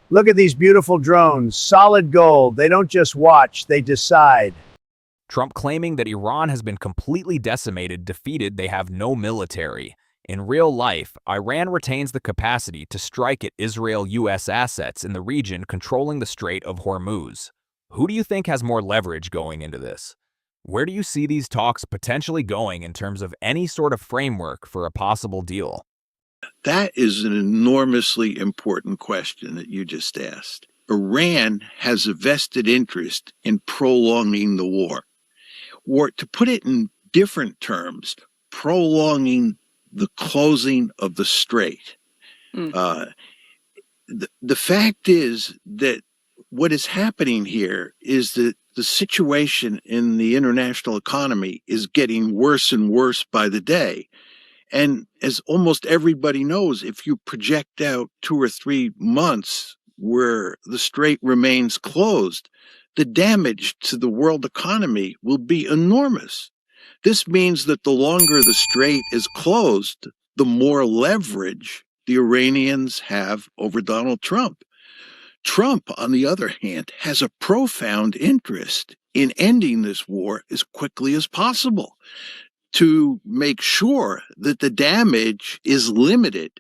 Look at these beautiful drones, solid gold. They don't just watch, they decide. Trump claiming that Iran has been completely decimated, defeated, they have no military. In real life, Iran retains the capacity to strike at Israel-US assets in the region controlling the Strait of Hormuz. Who do you think has more leverage going into this? Where do you see these talks potentially going in terms of any sort of framework for a possible deal? That is an enormously important question that you just asked. Iran has a vested interest in prolonging the war. Or to put it in different terms, prolonging the closing of the strait. The fact is that what is happening here is that the situation in the international economy is getting worse and worse by the day. And as almost everybody knows, if you project out 2 or 3 months where the strait remains closed, the damage to the world economy will be enormous. This means that the longer the strait is closed, the more leverage the Iranians have over Donald Trump. Trump, on the other hand, has a profound interest in ending this war as quickly as possible to make sure that the damage is limited.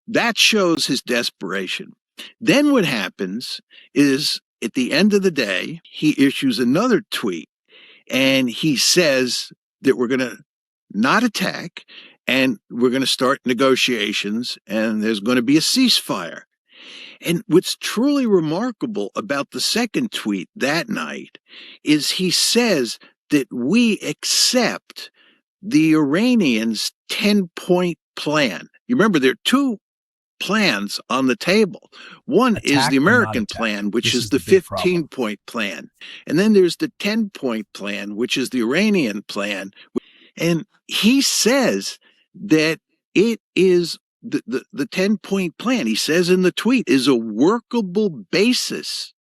That shows his desperation. Then what happens is, at the end of the day, he issues another tweet and he says that we're going to not attack and we're going to start negotiations and there's going to be a ceasefire. And what's truly remarkable about the second tweet that night is he says that we accept the Iranians' 10-point plan. You remember, there are two plans on the table. One is the American plan, which is the 15-point plan. And then there's the 10-point plan, which is the Iranian plan. And he says that it is the 10-point plan, he says in the tweet, is a workable basis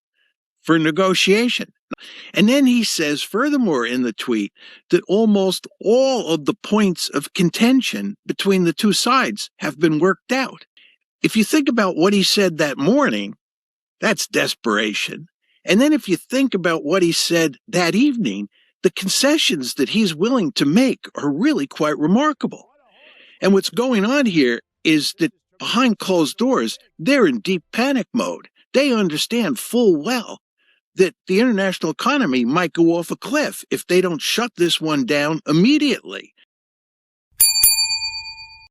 for negotiation. And then he says, furthermore, in the tweet, that almost all of the points of contention between the two sides have been worked out. If you think about what he said that morning, that's desperation. And then if you think about what he said that evening, the concessions that he's willing to make are really quite remarkable. And what's going on here is that behind closed doors, they're in deep panic mode. They understand full well that the international economy might go off a cliff if they don't shut this one down immediately.